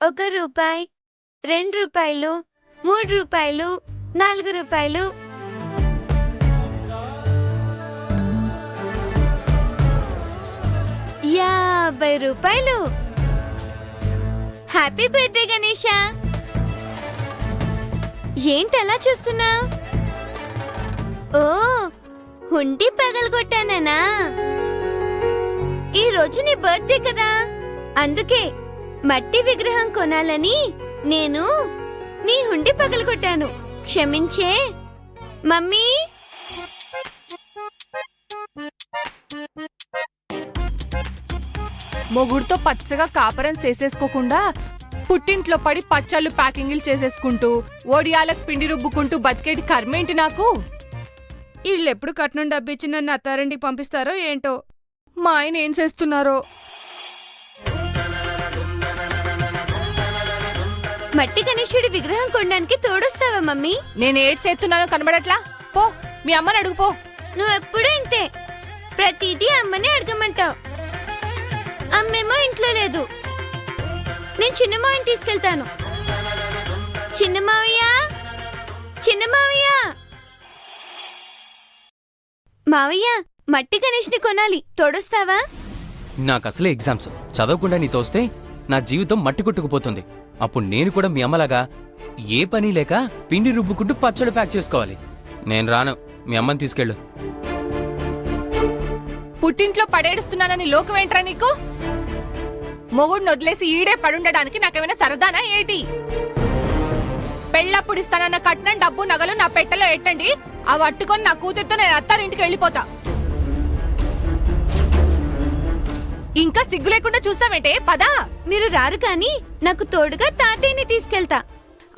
రూపాయి, రూ. 2, రూ. 3, రూ. 4. రూపాయలు. Happy birthday Ganesha. ఏంటలా చూస్తున్నావు? ఓ, హుండీ పగలగొట్టానా? ఈ రోజు నీ బర్త్డే కదా, అందుకే మట్టి విగ్రహం కొనాలని నేను నీ హుండీ పగలగొట్టాను. క్షమించే మమ్మీ. మొగుడుతో పచ్చగా కాపరం చేసేసుకోకుండా పుట్టింట్లో పడి పచ్చళ్ళు ప్యాకింగ్లు చేసేసుకుంటూ ఓడియాలకు పిండి రుబ్బుకుంటూ బతికేటి కర్మేంటి నాకు? వీళ్ళెప్పుడు కట్నం డబ్బిచ్చి నన్ను అత్తారింటికి పంపిస్తారో ఏంటో. మా ఆయన ఏం చేస్తున్నారో. మట్టి గణేశుడి విగ్రహం కొనడానికి తోడొస్తావా మమ్మీ? నేను ఏడ్ చేస్తున్నానో కనబడట్లా? పో, మీ అమ్మని అడుగుపో. నువ్వెప్పుడూ ఇంతే, ప్రతిదీ అమ్మనే అడగమంటావు. అమ్మేమో ఇంట్లో లేదు. నేను చిన్నమావయ్యని తీసుకెళ్తాను. చిన్నమావయ్య, చిన్నమావయ్య. మావయ్య, మట్టి గణేష్ని కొనాలి, తోడొస్తావా? నాకు అసలే ఎగ్జామ్స్, చదవకుండా నీతో వస్తే నా జీవితం మట్టి కొట్టుకుపోతుంది. అప్పుడు నేను కూడా మీ అమ్మలాగా ఏ పని లేక పిండి రుబ్బుకుంటూ పచ్చళ్ళు ప్యాక్ చేసుకోవాలి. నేను రాను, మీ అమ్మని తీసుకెళ్ళు. పుట్టింట్లో పడేడుస్తున్నానని లోకం ఏంట్రా నీకు? మొగుడిని వదిలేసి ఈడే పడుండడానికి నాకేమైనా సరదానా ఏంటి? పెళ్ళప్పుడు ఇస్తానన్న కట్నం డబ్బు నగలు నా పెట్టెలో ఎట్టండి. అవి అట్టుకొని నా కూతురుతో నేను అత్తారింటికి వెళ్ళిపోతా. ఇంకా సిగ్గు లేకుండా చూస్తావేంటే? పదా. మీరు రారు కానీ నాకు తోడుగా తాతయ్యని తీసుకెళ్తా.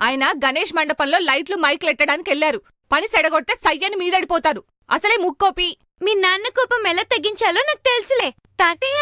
ఆయన గణేష్ మండపంలో లైట్లు మైకులు ఎట్టడానికి వెళ్లారు. పని సెడగొడితే సయ్యని మీదడిపోతారు. అసలే ముక్కోపి. మీ నాన్న కోపం ఎలా తగ్గించాలో నాకు తెలుసులే. తాతయ్య,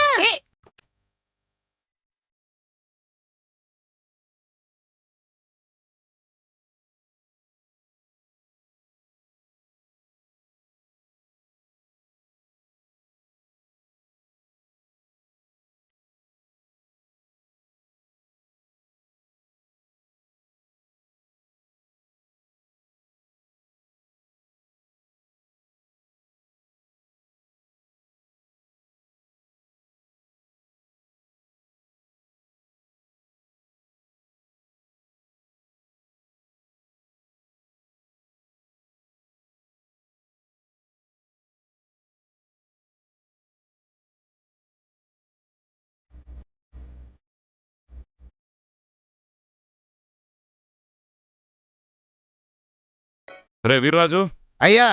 రే వీర్రాజు, అయ్యా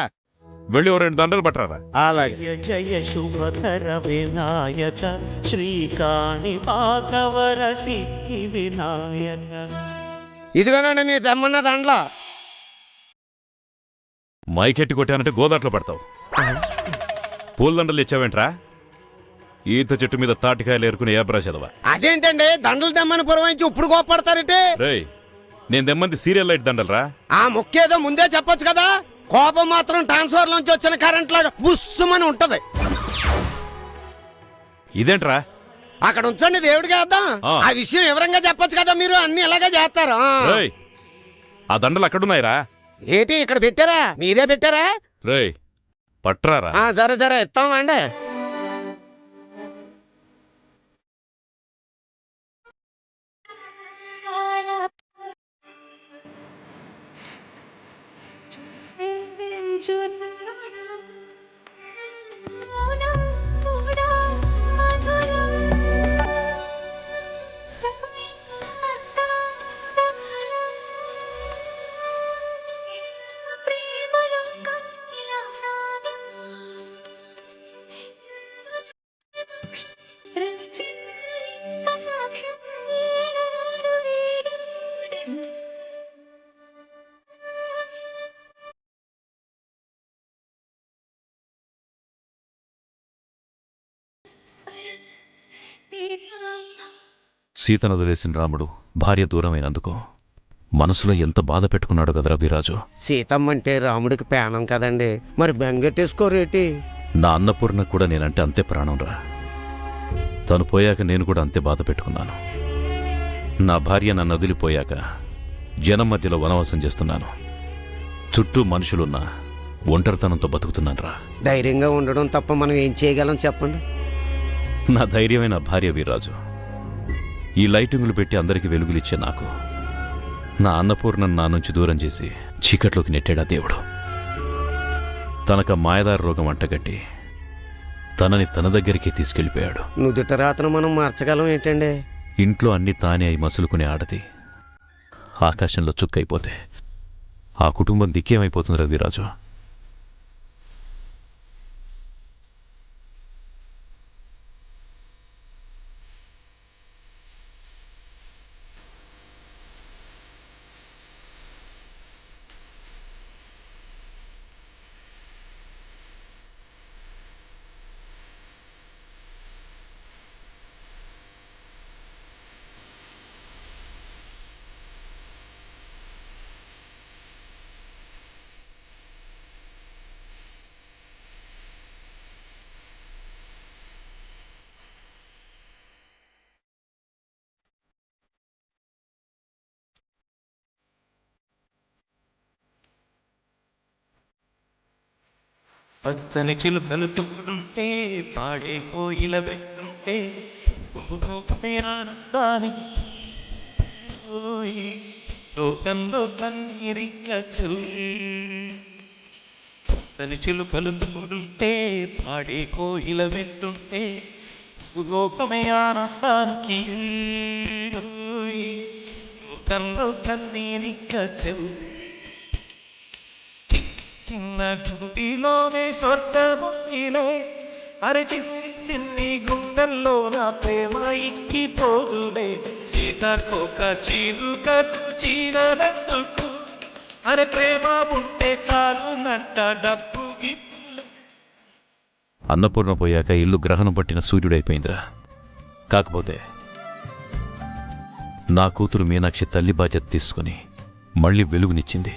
వెళ్ళి ఓ 2 దండలు పట్టరా. అలాగే. జయ శుభకర వినాయక శ్రీకాణి భాగవర సిద్ధి వినాయక. ఇదిగోనండి మీ తెమ్మన్న దండలో. మైకెట్టి కొట్టానంటే గోదాట్లో పడతావు. పూలదండలు ఇచ్చావేంట్రా? ఈత చెట్టు మీద తాటికాయలు ఏరుకుని ఏబ్రా చదవా. అదేంటండి దండలు తెమ్మని పురమాయించి ఇప్పుడు కోపడతారంటే? రేయ్, నేను దెమ్మంది సీరియల్ లైట్ దండలరా. ఆ ముక్కేదో ముందే చెప్పొచ్చు కదా. కోపం మాత్రం ట్రాన్స్ఫర్ లోంచి వచ్చిన కరెంట్ లాగా బుస్సుమని ఉంటది. ఇదేంట్రా? అక్కడ ఉంచండి, దేవుడికి వేద్దాం. ఆ విషయం వివరంగా చెప్పొచ్చు కదా. మీరు అన్ని ఇలాగే చేస్తారు. రేయ్, ఆ దండలు అక్కడున్నాయిరా. ఏంటి ఇక్కడ పెట్టారా? మీరే పెట్టారా? రేయ్, పట్రారా. జర ఇస్తామండి. సీతను వదిలేసిన రాముడు భార్య దూరమైనందుకు మనసులో ఎంత బాధ పెట్టుకున్నాడు కదరా వీరాజు. సీతమ్మంటే రాముడికి ప్రాణం కదండి, మరి బెంగెట్టేసుకోరేటి? నా అన్నపూర్ణ కూడా నేనంటే అంతే ప్రాణం రా. తను పోయాక నేను కూడా అంతే బాధ పెట్టుకున్నాను. నా భార్య నన్ను వదిలిపోయాక జనం మధ్యలో వనవాసం చేస్తున్నాను. చుట్టూ మనుషులున్నా ఒంటరితనంతో బతుకుతున్నానురా. ధైర్యంగా ఉండడం తప్ప మనం ఏం చేయగలం చెప్పండి. నా ధైర్యమైన భార్య వీర్రాజు. ఈ లైటింగులు పెట్టి అందరికీ వెలుగులిచ్చే నాకు నా అన్నపూర్ణను నా నుంచి దూరం చేసి చీకట్లోకి నెట్టాడా దేవుడు. తనక మాయదార రోగం అంటగట్టి తనని తన దగ్గరికి తీసుకెళ్ళిపోయాడు. నుదుట రాతను మనం మార్చగలం ఏంటండి? ఇంట్లో అన్ని తానే అయి మసులుకునే ఆడది ఆకాశంలో చుక్కైపోతే ఆ కుటుంబం దిక్కేమైపోతుంది రవిరాజు. పచ్చని చిలుకలు తోడుంటే పాడే కోయిల వెంటుంటే ఆనందానికి లోకంలో కన్నీరిక పచ్చని చిలుకలు తోడుంటే పాడే కోయిల వెంటుంటే లోకమే ఆనందానికి లోకంలో కన్నీరిక చిన్న గుంటిలోనే స్వర్గముందిలే అరే చిన్ని గుండెల్లో నా ప్రేమ ఇంకిపోదులే సీతకొక చిలుక చీరనందుకు అరే ప్రేమ ఉంటే చాలు నంట డబ్బు గిప్పులు. అన్నపూర్ణ పోయాక ఇల్లు గ్రహణం పట్టిన సూర్యుడైపోయిందిరా. కాకపోతే నా కూతురు మీనాక్షి తల్లి బాధ్యత తీసుకుని మళ్ళీ వెలుగునిచ్చింది.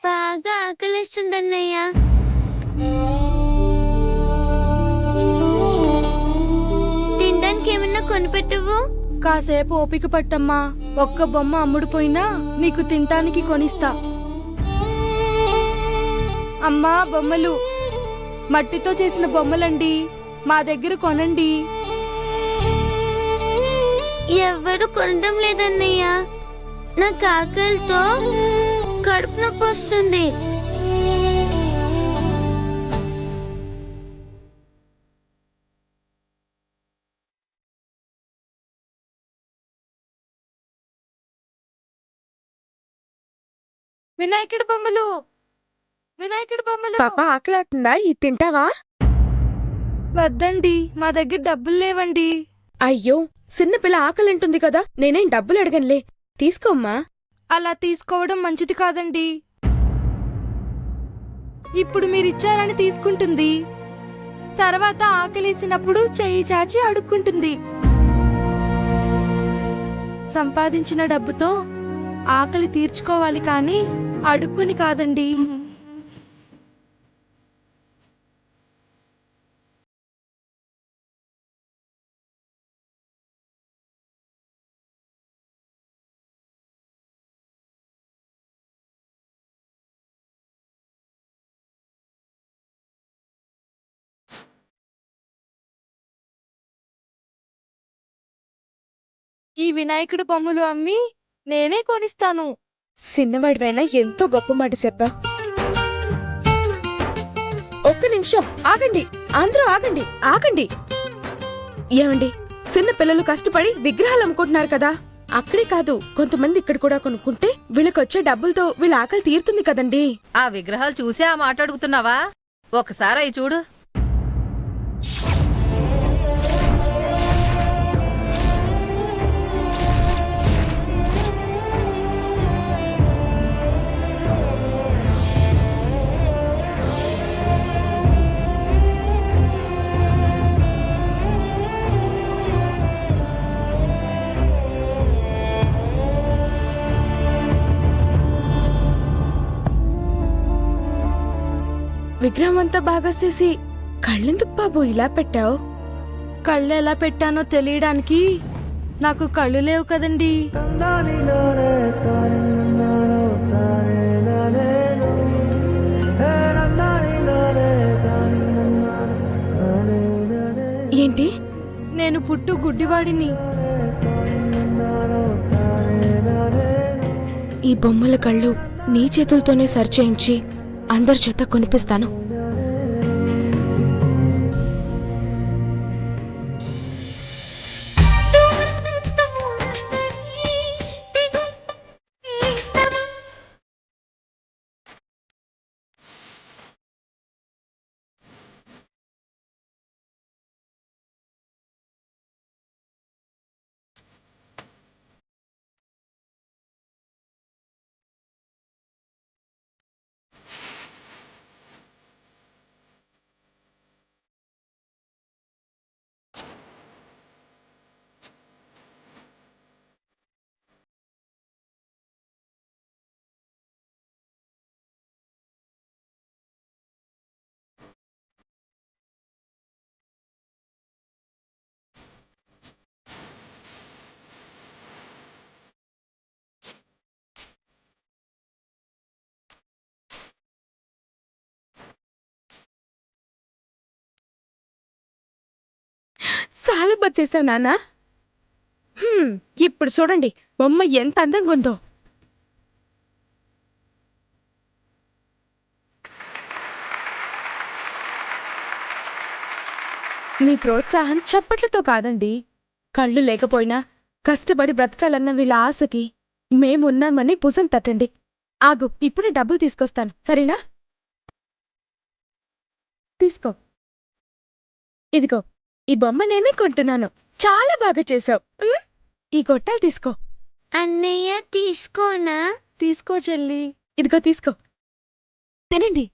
బాగా ఆకలిస్తుందన్నయ్య. తినడానికి ఏమన్నా కొనిపెట్టవు? కాసేపు ఓపిక పట్టమ్మా. ఒక్క బొమ్మ అమ్ముడుపోయినా నీకు తినటానికి కొనిస్తా. అమ్మా బొమ్మలు, మట్టితో చేసిన బొమ్మలండి, మా దగ్గర కొనండి. ఎవ్వరు కొనడం లేదన్నయ్య. నాకు ఆకలితో కడుపు నొప్పి వస్తుంది. వినాయకుడి బొమ్మలు, వినాయకుడి బొమ్మలు. పాప ఆకలేస్తుందా? ఇది తింటావా? వద్దండి, మా దగ్గర డబ్బులు లేవండి. అయ్యో, చిన్నపిల్ల ఆకలింటుంది కదా, నేనేం డబ్బులు అడగనులే, తీసుకోమ్మా. అలా తీసుకోవడం మంచిది కాదండి. ఇప్పుడు మీరిచ్చారని తీసుకుంటుంది, తర్వాత ఆకలేసినప్పుడు చెయ్యి చాచి అడుక్కుంటుంది. సంపాదించిన డబ్బుతో ఆకలి తీర్చుకోవాలి కానీ అడుక్కుని కాదండి. ఈ వినాయకుడి బొమ్మలు అమ్మి నేనే కొనిస్తాను. చిన్నవాడివైనా ఎంతో గొప్ప మాట చెప్పా. ఒక్క నిమిషం ఆగండి, అందరూ ఆగండి, ఆగండి. ఏమండి, చిన్న పిల్లలు కష్టపడి విగ్రహాలు అమ్ముకుంటున్నారు కదా, అక్కడే కాదు కొంతమంది ఇక్కడ కూడా కొనుక్కుంటే వీళ్ళకొచ్చే డబ్బులతో వీళ్ళ ఆకలి తీరుతుంది కదండి. ఆ విగ్రహాలు చూసే ఆ మాట అడుగుతున్నావా? ఒకసారి అవి చూడు. విగ్రహం అంతా బాగా చేసి కళ్ళెందుకు బాబు ఇలా పెట్టావు? కళ్ళు ఎలా పెట్టానో తెలియడానికి నాకు కళ్ళు లేవు కదండి. ఏంటి? నేను పుట్టు గుడ్డివాడిని. ఈ బొమ్మల కళ్ళు నీ చేతులతోనే సరిచేయించి అందరి చేత కొనిపిస్తాను. చాలా బాగా చేశావు నాన్న. ఇప్పుడు చూడండి బొమ్మ ఎంత అందంగా ఉందో. మీ ప్రోత్సాహం చప్పట్లతో కాదండి, కళ్ళు లేకపోయినా కష్టపడి బ్రతకాలన్న వీళ్ళ ఆశకి మేమున్నామని భుజం తట్టండి. ఆగు, ఇప్పుడే డబ్బులు తీసుకొస్తాను, సరేనా? తీసుకో. ఇదిగో, ఈ బొమ్మ నేనే కొంటున్నాను. చాలా బాగా చేసావు. ఈ గొట్టాలు తీసుకో. అన్నయ్య తీసుకోనా? తీసుకో చెల్లి. ఇదిగో తీసుకో, తినండి.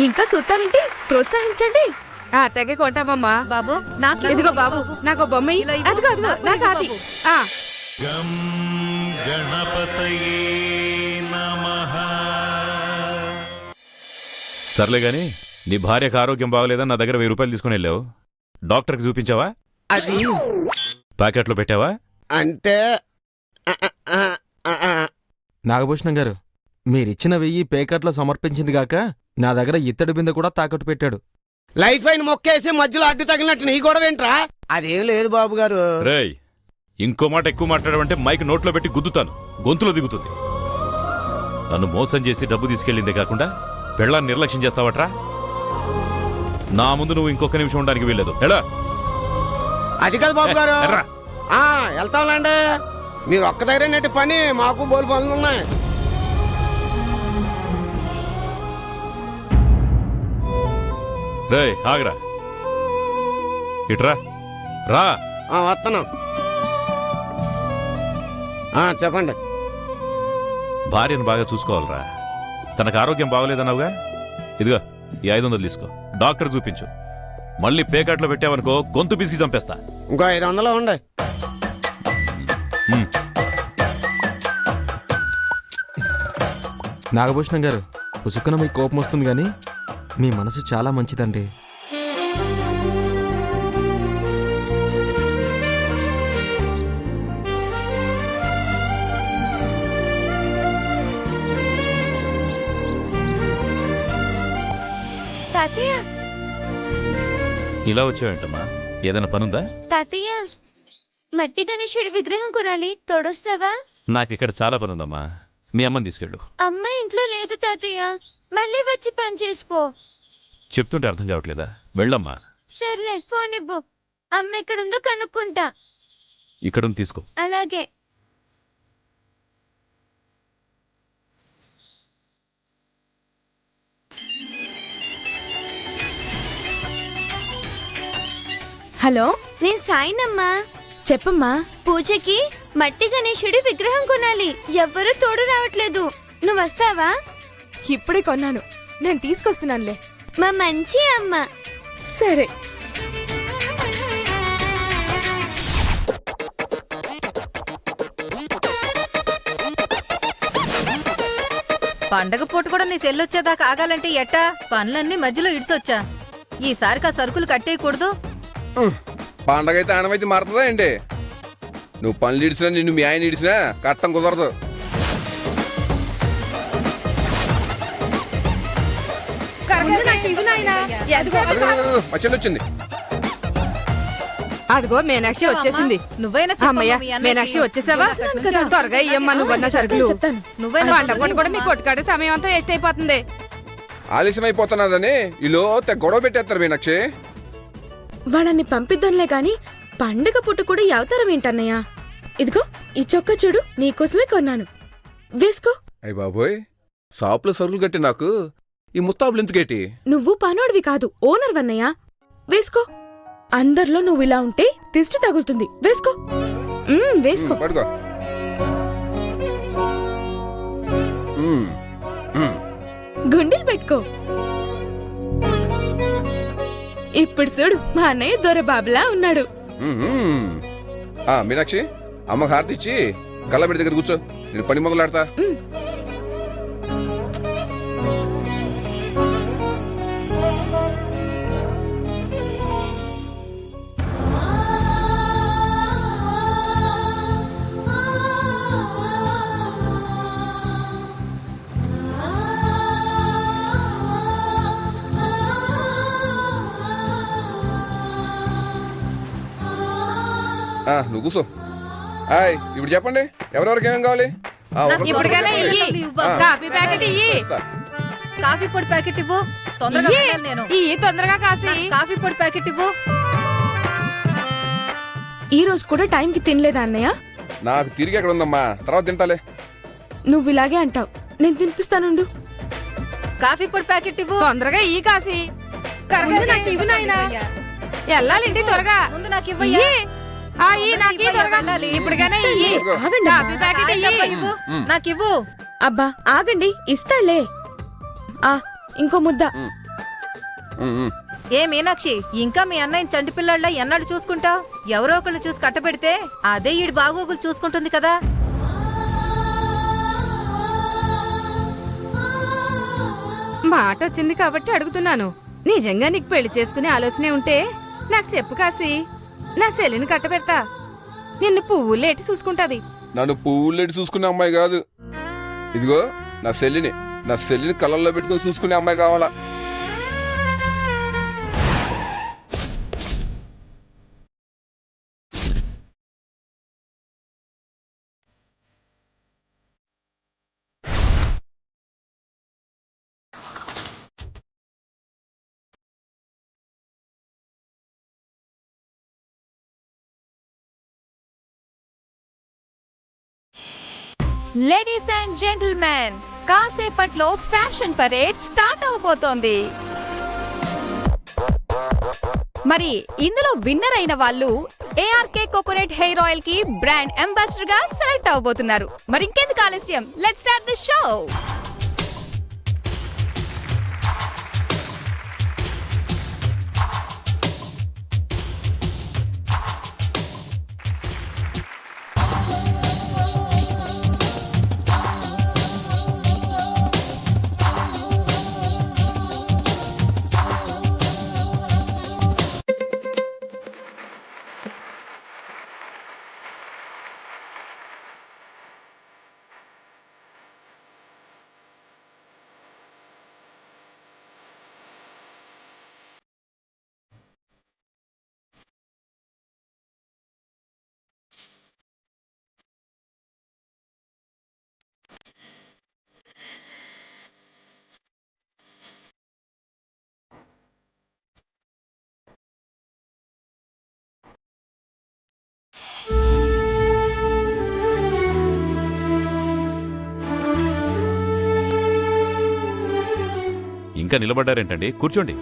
ఇంకా సుత్తారేంటి? ప్రోత్సహించండి. తెగ కొంటామమ్మా. బాబు నాకు ఇదిగో బాబు, నాకు బొమ్మ ఇయ్యి. ఇలా ఇవ్వు. అదిగో అదిగో, నాకు అది. గం గణపతయే నమః. సర్లే గాని నీ భార్యకు ఆరోగ్యం బాగలేదని నా దగ్గర 1000 రూపాయలు తీసుకుని వెళ్ళావు. డాక్టర్కి చూపించావా? అది ప్యాకెట్లో పెట్టావా? అంటే నాగభూషణం గారు, మీరిచ్చిన 1000 పేకట్లో సమర్పించింది గాక నా దగ్గర ఇత్తడి బిందె కూడా తాకట్టు పెట్టాడు. లైఫ్ అయిన మొక్కేసి మధ్యలో అడ్డు తగిలినట్టు నీ గొడవ ఏంట్రా? అదేం లేదు బాబు గారు. రేయ్, ఇంకో మాట ఎక్కువ మాట్లాడమంటే మైక్ నోట్లో పెట్టి గుద్దుతాను, గొంతులో దిగుతుంది. నన్ను మోసం చేసి డబ్బు తీసుకెళ్ళిందే కాకుండా పెళ్ళాన్ని నిర్లక్ష్యం చేస్తావట్రా? నా ముందు నువ్వు ఇంకొక నిమిషం ఉండడానికి వీల్లేదు. ఎలా? అది కాదు బాబు గారు. ఎర్రా. వెళ్తాంలేండి. మీరు ఒక్క దగ్గర నెట్టి పని, మాకు బోలు పనులు ఉన్నాయి. రేయ్, ఆగరా. ఇట్రా రా. వస్తున్నాం. చెప్పండి. భార్యను బాగా చూసుకోవాలరా. తనకు ఆరోగ్యం బాగలేదన్నావుగా, ఇదిగో ఈ 500 తీసుకో, డాక్టర్ చూపించు. మళ్ళీ పేకాట్లో పెట్టావనుకో గొంతు పిసికి చంపేస్తా. ఇంకో 500 ఉండే. నాగభూషణం గారు, పుసుక్కున మీకు కోపం వస్తుంది కానీ మీ మనసు చాలా మంచిదండి. తాతయ్య, ఇలా వచ్చావేంటమ్మా? ఏదైనా పనుందా? తాతయ్య, మట్టి గణేశుడి విగ్రహం కొనాలి, తోడొస్తావా? నాకిక్కడ చాలా పనుందమ్మా. మీ అమ్మని తీసుకెళ్ళు. అమ్మ ఇంట్లో లేదు తాతయ్య, మళ్ళీ వచ్చి పని చేసుకో. చెప్తుంటే అర్థం కావట్లేదా? వెళ్ళమ్మా. సర్లే ఫోన్ ఇవ్వు. అమ్మ ఎక్కడుందో కనుక్కుంటా. ఇక్కడ తీసుకో. అలాగే. హలో, నేను సాయినమ్మా. చెప్పమ్మా. పూజకి మట్టి గణేశుడి విగ్రహం కొనాలి. ఎవ్వరూ తోడు రావట్లేదు. నువ్వు వస్తావా? ఇప్పుడే కొన్నాను, నేను తీసుకొస్తున్నానులే. మా మంచి అమ్మ. సరే. పండగ పూట కూడా నీ సెల్లొచ్చేదాకా ఆగాలంటే ఎట్టా? పనులన్నీ మధ్యలో ఇడిసొచ్చా. ఈసారికి ఆ సరుకులు కట్టేయకూడదు. పండగ అయితే ఆనమైతే మారుతుందా ఏంటి? నువ్వు పనులు ఇడిచినా నిన్ను మీ ఆయన ఇడిచినా కట్టం కుదరదు. మా చెల్లి వచ్చింది. అదిగో మీనాక్షి వచ్చేసింది. నువ్వైనా అమ్మయ్య, మీనాక్షి వచ్చేసావా? త్వరగా ఇయ్యమ్మా నువ్వన్న సరుకులు. నువ్వైనా పంట పూట కూడా మీ కొట్టుకాడే సమయం అంతా వేస్ట్ అయిపోతుంది. ఆలస్యం అయిపోతున్నదని ఈలో గొడవ పెట్టేస్తారు మీనాక్షి. వాళ్ళని పంపిద్దాంలే గాని పండగ పుట్టు కూడా ఈ అవతారం ఏంటన్నయ్యా? ఇదిగో ఈ చొక్కా చూడు, నీకోసమే కొన్నాను, వేసుకో. అయ్య బాబోయ్, షాపులో సరుకులు కట్టి నాకు ఈ ముత్తాబులు ఎందుకేటి? నువ్వు పనోడివి కాదు, ఓనర్ వన్నయ్యా. వేసుకో. అందరిలో నువ్వు ఇలా ఉంటే దిష్టి తగులుతుంది. వేసుకో. వేసుకో. పడుకో. గుండెలు పెట్టుకో. ఇప్పుడు చూడు, మా అన్నయ్య దొరబాబులా ఉన్నాడు. మీనాక్షి, అమ్మకి హారతి ఇచ్చి కళ్ళబెడి దగ్గర కూర్చో, నేను పని మొదలాడతా. నువ్వు కూర్చో. ఇప్పుడు చెప్పండి, ఎవరెవరికి ఏమేం కావాలి? ఇప్పుడుగానే ఇయ్యి. కాఫీ ప్యాకెట్ ఇయ్యి. కాఫీ పొడి ప్యాకెట్ ఇవ్వు. తొందరగా వెళ్ళాలి నేను. ఇయ్యి తొందరగా కాసి. కాఫీ పొడి ప్యాకెట్ ఇవ్వు. ఈ రోజు కూడా టైంకి తినలేదా అన్నయ్య? నాకు తిరిగి ఎక్కడ ఉందమ్మా, తర్వాత తింటాలే. నువ్వు ఇలాగే అంటావు, నేను తినిపిస్తానుండు. కాఫీ పొడి ప్యాకెట్ ఇవ్వు. తొందరగా ఇయ్యి కాసి. వెళ్ళాలింటి త్వరగా. ముందు నాకు ఇవ్వయ్యా. ఇప్పుడుగానే ఇయ్యి. కాఫీ ప్యాకెట్ ఇయ్యి. నాకు ఇవ్వు. అబ్బా ఆగండి, ఇస్తాళ్లే. ఇంకో ముద్ద. ఏ మీనాక్షి, ఇంకా మీ అన్నయ్య చంటి పిల్లాళ్ళ ఎన్నాడు చూసుకుంటావు? ఎవరో ఒకళ్ళు చూసి కట్టబెడితే అదే ఈడు బాగోగులు చూసుకుంటుంది కదా. మాట వచ్చింది కాబట్టి అడుగుతున్నాను. నిజంగా నీకు పెళ్లి చేసుకునే ఆలోచనే ఉంటే నాకు చెప్పు కాసి. నా చెల్లిని కట్టబెడతా. నిన్ను పువ్వులేటి చూసుకుంటాది. నన్ను పువ్వులేటి చూసుకునే అమ్మాయి కాదు, ఇదిగో నా చెల్లిని కళ్ళల్లో పెట్టుకొని చూసుకునే అమ్మాయి కావాలా. లేడీస్ అండ్ జెంటిల్మెన్, కాసేపట్లో ఫ్యాషన్ పరేడ్ స్టార్ట్ అవబోతోంది. మరి ఇందులో విన్నర్ అయిన వాళ్ళు ఏఆర్కే కోకోనట్ హెయిర్ ఆయిల్ కి బ్రాండ్ అంబాసిడర్ గా సెలెక్ట్ అవబోతున్నారు. మరి ఇంకెందుకు ఆలస్యం, లెట్స్ స్టార్ట్ ది షో. ఇంకా నిలబడ్డారేంటండి? కూర్చోండి.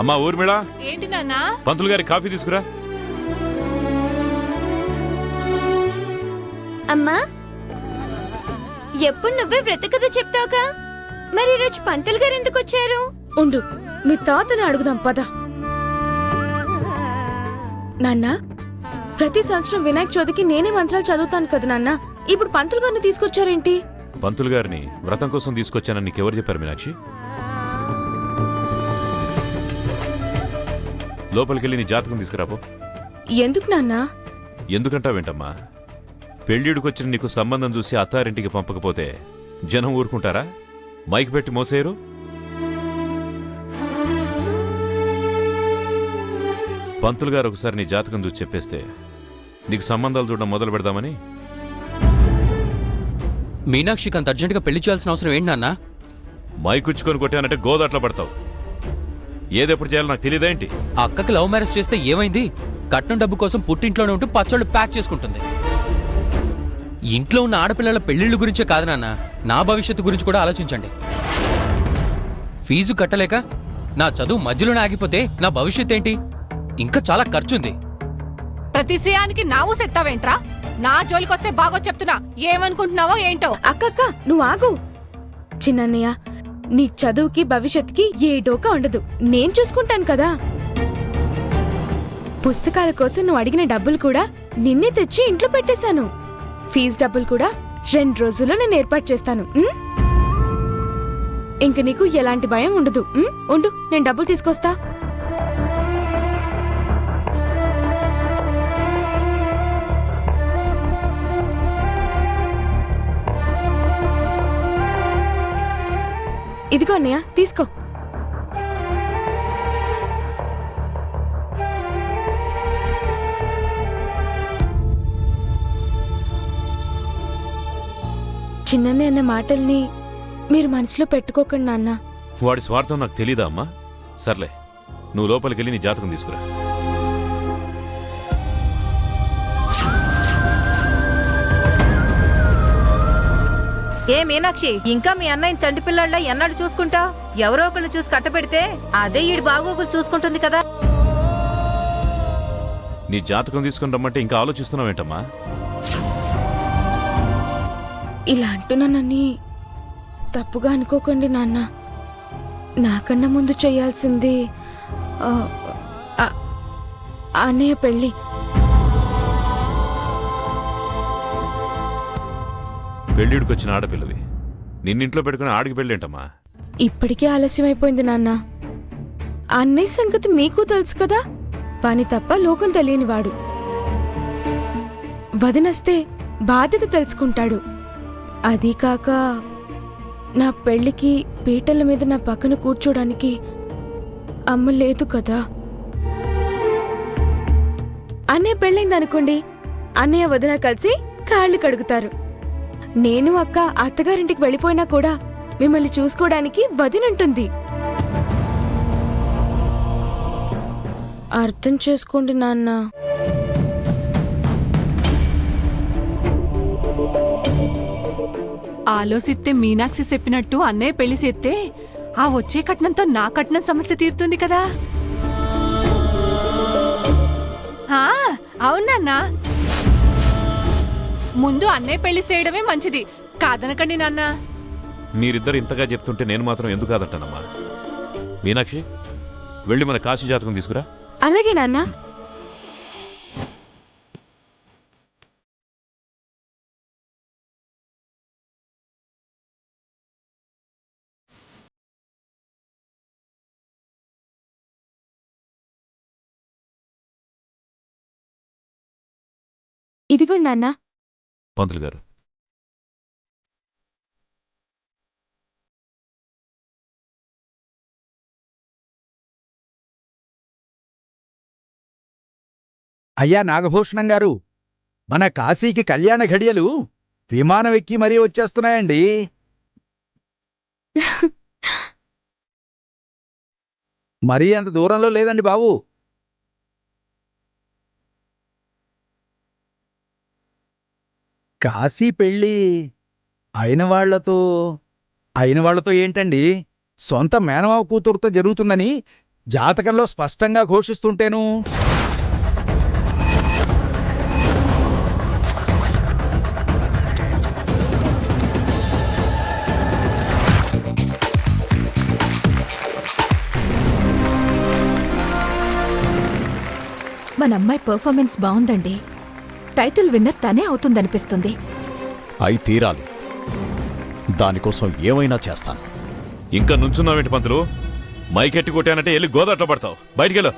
అమ్మా ఊర్మిళ, ఏంటి నాన్నా? పంతులు గారి కాఫీ తీసుకురా. అమ్మా, ఎప్పుడు నువ్వే వ్రత కథ చెప్తావుగా, మరి ఈరోజు పంతులు గారు ఎందుకు వచ్చారు? ఉండు, మీ తాతని అడుగుదాం పద. నాన్న, ప్రతి సంవత్సరం వినాయక చవితికి నేనే మంత్రాలు చదువుతాను కదా నాన్న. ఇప్పుడు పంతులు గారిని తీసుకొచ్చారేంటి? పంతులు గారిని వ్రతం కోసం తీసుకొచ్చానని నీకెవరు చెప్పారు మీనాక్షి? లోపలికెళ్ళి నీ జాతకం తీసుకురాపో. ఎందుకు నాన్న? ఎందుకంటావేంటమ్మా? పెళ్ళిడుకొచ్చిన నీకు సంబంధం చూసి అత్తారింటికి పంపకపోతే జనం ఊరుకుంటారా? మైక్ పెట్టి మోసేయరు? పంతులు గారు ఒకసారి నీ జాతకం చూసి చెప్పేస్తే నీకు సంబంధాలు చూడడం మొదలు పెడదామని. మీనాక్షికి అంత అర్జెంటుగా పెళ్లి చేయాల్సిన అవసరం ఏంటి నాన్న? మైకుచ్చుకొని కొట్టానంటే గోదాట్లో పడతావు. ఏదెప్పుడు చేయాలో నాకు తెలియదేంటి? ఆ అక్కకి లవ్ మ్యారేజ్ చేస్తే ఏమైంది? కట్నం డబ్బు కోసం పుట్టింట్లోనే ఉంటూ పచ్చళ్ళు ప్యాక్ చేసుకుంటుంది. ఇంట్లో ఉన్న ఆడపిల్లల పెళ్లిళ్ళ గురించే కాదు నాన్న, నా భవిష్యత్తు గురించి కూడా ఆలోచించండి. ఫీజు కట్టలేక నా చదువు మధ్యలోనే ఆగిపోతే నా భవిష్యత్ ఏంటి? ఇంకా చాలా ఖర్చుంది. ప్రతి విషయానికి నావు సెత్తావేంట్రా? నా జోలికొస్తే బాగో చెప్తున్నా. ఏమనుకుంటున్నావో ఏంటో. అక్కక్క, నువ్వు ఆగు. చిన్నన్నయ్య, నీ చదువుకి భవిష్యత్తుకి ఏ డోకా ఉండదు. నేను చూసుకుంటాను కదా. పుస్తకాల కోసం నువ్వు అడిగిన డబ్బులు కూడా నిన్నే తెచ్చి ఇంట్లో పెట్టేశాను. ఫీజు డబ్బులు కూడా 2 రోజుల్లో నేను ఏర్పాటు చేస్తాను. ఇంక నీకు ఎలాంటి భయం ఉండదు. ఉండు, నేను డబ్బులు తీసుకొస్తా. ఇదిగో అన్నయ్య, తీసుకో. చిన్నన్నయ్య అన్న మాటల్ని మీరు మనసులో పెట్టుకోకండి నాన్న. వాడి స్వార్థం నాకు తెలీదా అమ్మా? సర్లే, నువ్వు లోపలికెళ్ళి నీ జాతకం తీసుకురా. ఏ మీనాక్షి, ఇంకా మీ అన్నయ్య చంటిపిల్లాళ్ళ ఎన్నాడు చూసుకుంటావు? ఎవరో ఒకళ్ళు చూసి కట్టబెడితే అదే ఈడు బాగోగులు చూసుకుంటుంది కదా. నీ జాతకం తీసుకుని రమ్మంటే ఇంకా ఆలోచిస్తున్నావేంటమ్మా? ఇలా అంటున్నానని తప్పుగా అనుకోకండి నాన్న. నాకన్నా ముందు చేయాల్సింది అన్నయ్య పెళ్ళి. పెళ్ళిడికొచ్చిన ఆడపిల్లవి నిన్నింట్లో పెట్టుకుని ఆడికి పెళ్ళేంటమ్మా? ఇప్పటికే ఆలస్యం అయిపోయింది నాన్న. అన్నయ్య సంగతి మీకు తెలుసు కదా. పని తప్ప లోకం తెలియనివాడు. వదినస్తే బాధ్యత తెలుసుకుంటాడు. అదీ కాక నా పెళ్లికి పీటల మీద నా పక్కన కూర్చోడానికి అమ్మ లేదు కదా. అన్నయ్య పెళ్ళైందనుకోండి, అన్నయ్య వదిన కలిసి కాళ్ళు కడుగుతారు. నేను అక్క అత్తగారింటికి వెళ్ళిపోయినా కూడా మిమ్మల్ని చూసుకోవడానికి వదినంటుంది. అర్థం చేసుకోండి నాన్న. ఆలోచిస్తే మీనాక్షి చెప్పినట్టు అన్నయ్య పెళ్లి చేస్తే ఆ వచ్చే కట్నంతో నా కట్నం సమస్య తీరుతుంది కదా. అవునన్నా, ముందు అన్నయ్య పెళ్లి చేయడమే మంచిది. కాదనకండి నాన్న. మీరిద్దరు ఇంతగా చెప్తుంటే నేను మాత్రం ఎందుకు కాదంటానమ్మా? మీనాక్షి, వెళ్ళి మన కాశీ జాతకం తీసుకురా. అలాగే నాన్న. ఇదిగోండి నాన్న. పంతులు గారు, అయ్యా నాగభూషణం గారు, మన కాశీకి కళ్యాణ ఘడియలు విమానం ఎక్కి మరీ వచ్చేస్తున్నాయండి. మరీ అంత దూరంలో లేదండి బాబు. కాశీ పెళ్ళి అయిన వాళ్లతో అయిన వాళ్లతో ఏంటండి, సొంత మేనమావ కూతురుతో జరుగుతుందని జాతకంలో స్పష్టంగా ఘోషిస్తుంటేను. మన అమ్మాయి పర్ఫార్మెన్స్ బాగుందండి. టైటిల్ విన్నర్ తనే అవుతుందనిపిస్తుంది. అయి తీరాలి. దానికోసం ఏమైనా చేస్తాను. ఇంకా నుంచున్నావేంటి పంతులు? మైకెట్టి కొట్టానంటే వెళ్ళి గోదాట్లో పడతావు. బయటికెళ్ళు.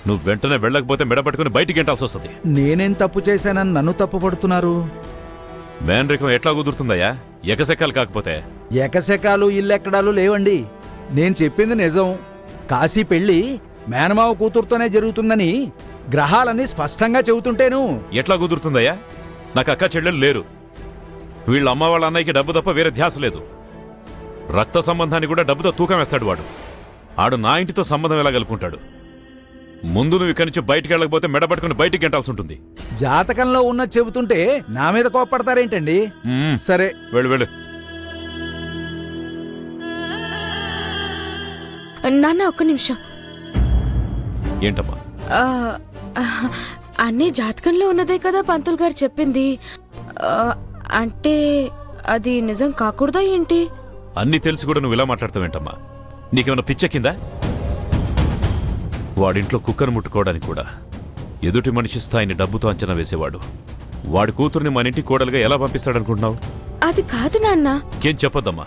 నువ్వు వెంటనే వెళ్ళకపోతే మెడపట్టుకుని బయటికి గెంటాల్సి వస్తుంది. నేనేం తప్పు చేశానని నన్ను తప్పు పడుతున్నారు? మేనరికం ఎట్లా కుదురుతుందయ్యా? ఎకసెక్కాలు కాకపోతే. ఎకశకాలు ఇల్లెక్కడాలు లేవండి. నేను చెప్పింది నిజం. కాశీ పెళ్లి మేనమావ కూతురుతోనే జరుగుతుందని గ్రహాలన్నీ స్పష్టంగా చెబుతుంటేను. ఎట్లా కుదురుతుందయ్యా? నాకు అక్క చెల్లెలు లేరు. వీళ్ళ అమ్మ వాళ్ళ అన్నయ్యకి డబ్బు తప్ప వేరే ధ్యాస లేదు. రక్త సంబంధాన్ని కూడా డబ్బుతో తూకం వేస్తాడు వాడు. ఆడు నా ఇంటితో సంబంధం ఎలా కలుపుకుంటాడు? ముందు నువ్వు ఇక్కడి నుంచి బయటికి వెళ్ళకపోతే మెడపట్టుకుని బయటికి గెంటాల్సి ఉంటుంది. జాతకంలో ఉన్నది చెబుతుంటే నా మీద కోప్పడతారేంటండి? సరే వెళ్ళు వెళ్ళు. నాన్న ఒక్క నిమిషం. ఏంటమ్మా? అన్నీ జాతకంలో ఉన్నదే కదా పంతులు గారు చెప్పింది. అంటే అది నిజం కాకూడదా ఏంటి? అన్నీ తెలిసి కూడా నువ్వు ఇలా మాట్లాడతావేంటమ్మా? నీకేమైనా పిచ్చెక్కిందా? వాడింట్లో కుక్కను ముట్టుకోవడానికి కూడా ఎదుటి మనిషి స్థాయిని డబ్బుతో అంచనా వేసేవాడు. వాడి కూతుర్ని మన ఇంటి కోడలుగా ఎలా పంపిస్తాడనుకుంటున్నావు? అది కాదు నాన్న. ఏం చెప్పొద్దమ్మా.